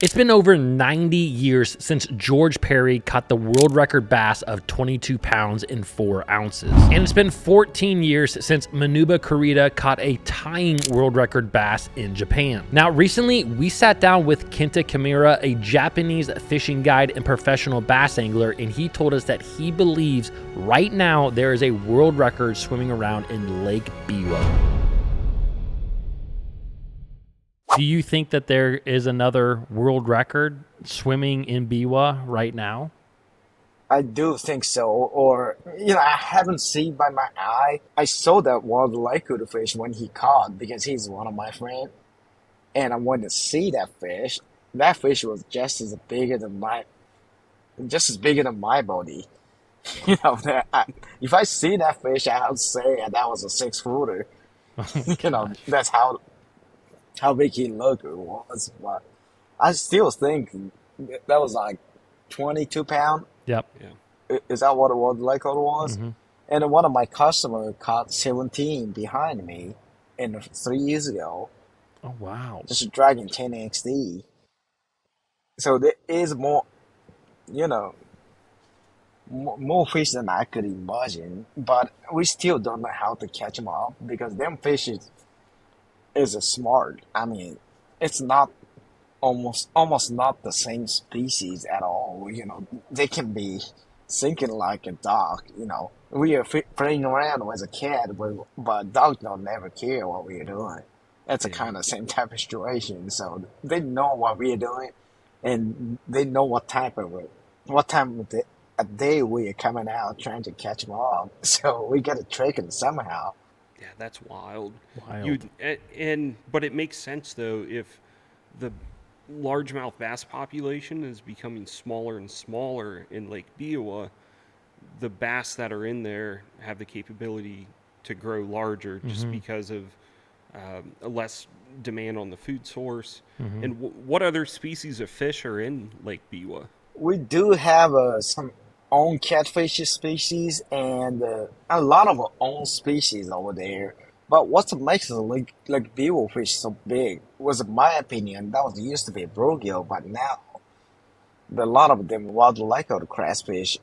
It's been over 90 years since George Perry caught the world record bass of 22 pounds and 4 ounces. And it's been 14 years since Manuba Kurita caught a tying world record bass in Japan. Now, recently, we sat down with Kenta Kimura, a Japanese fishing guide and professional bass angler, and he told us that he believes right now there is a world record swimming around in Lake Biwa. Do you think that there is another world record swimming in Biwa right now? I do think so. Or, I haven't seen by my eye. I saw that wild lycra fish when he caught because he's one of my friends. And I wanted to see that fish. That fish was just as bigger than my body. If I see that fish, I would say that was a 6 footer. Oh, That's how big he looked it was. But I still think that was like 22 pound. Yep. Is that what it was? Like what it was? Mm-hmm. And then one of my customers caught 17 behind me, and 3 years ago, Oh, wow. just dragging 10 XD. So there is you know, more fish than I could imagine. But we still don't know how to catch them up because them fish is a smart. I mean, it's not almost not the same species at all. They can be thinking like a dog. We are playing around with a cat, but dogs don't never care what we are doing. That's a Yeah. kind of same type of situation. So they know what we are doing, and they know what time of a day we are coming out trying to catch them up. So we got to trick them somehow. Yeah, that's wild. Wild. But it makes sense though if the largemouth bass population is becoming smaller and smaller in Lake Biwa, the bass that are in there have the capability to grow larger just because of a less demand on the food source. And what other species of fish are in Lake Biwa? We do have some own catfish species and a lot of our own species over there. But what makes the like Biwa fish so big was, in my opinion, that was used to be a bluegill, but now a lot of them wildlife or the crayfish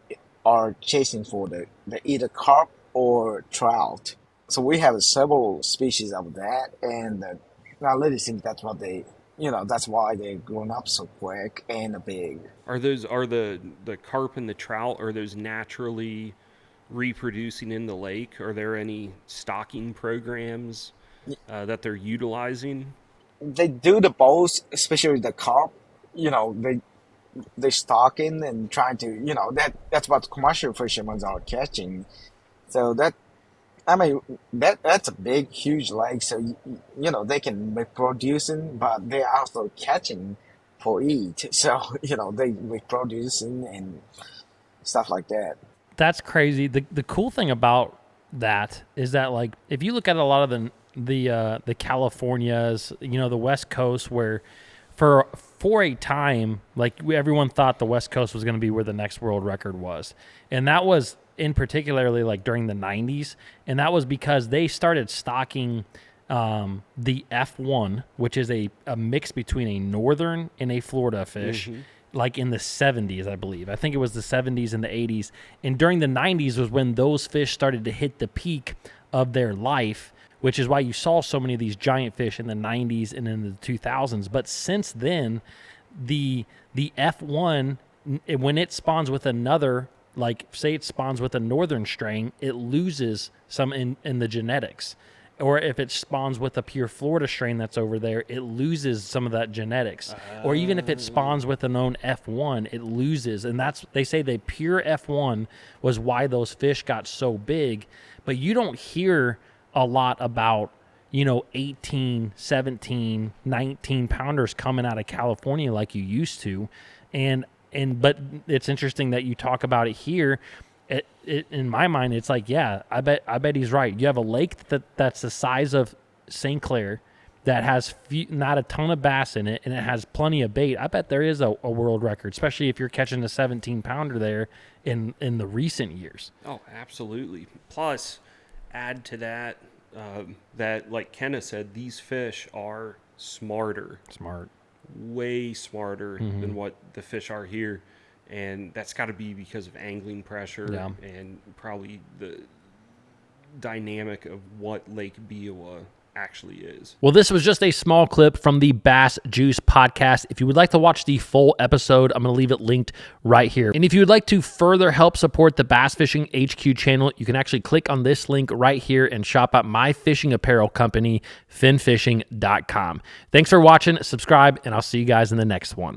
are chasing for the either carp or trout. So we have several species of that, and I really think that's why they're growing up so quick and big. Are the carp and the trout, are those naturally reproducing in the lake? Are there any stocking programs that they're utilizing? They do the both, especially the carp. They stalking and trying to, that's what commercial fishermen are catching. So that's a big, huge lake. So they can be producing, but they're also catching for eat. So they reproducing and stuff like that. That's crazy. The cool thing about that is that, like, if you look at a lot of the Californias, the West Coast, where for a time, like, everyone thought the West Coast was going to be where the next world record was, and that was in particularly like during the 90s, and that was because they started stocking the F1, which is a mix between a northern and a Florida fish. Like in the 70s, I believe. I think it was the 70s and the 80s. And during the 90s was when those fish started to hit the peak of their life, which is why you saw so many of these giant fish in the 90s and in the 2000s. But since then, the F1, when it spawns with another, like say it spawns with a northern strain, it loses some in the genetics. Or if it spawns with a pure Florida strain that's over there, it loses some of that genetics. Or even if it spawns with a known F1, it loses. And they say the pure F1 was why those fish got so big. But you don't hear a lot about, 18, 17, 19 pounders coming out of California like you used to. But it's interesting that you talk about it here. In my mind, it's like, yeah, I bet he's right. You have a lake that's the size of St. Clair that has not a ton of bass in it, and it has plenty of bait. I bet there is a world record, especially if you're catching a 17-pounder there in the recent years. Oh, absolutely. Plus, add to that that, like Kenna said, these fish are smarter. Smart. way smarter than what the fish are here. And that's got to be because of angling pressure and probably the dynamic of what Lake Biwa actually is. Well, this was just a small clip from the Bass Juice podcast. If you would like to watch the full episode, I'm going to leave it linked right here. And if you would like to further help support the Bass Fishing HQ channel, you can actually click on this link right here and shop at my fishing apparel company, finfishing.com. Thanks for watching, subscribe, and I'll see you guys in the next one.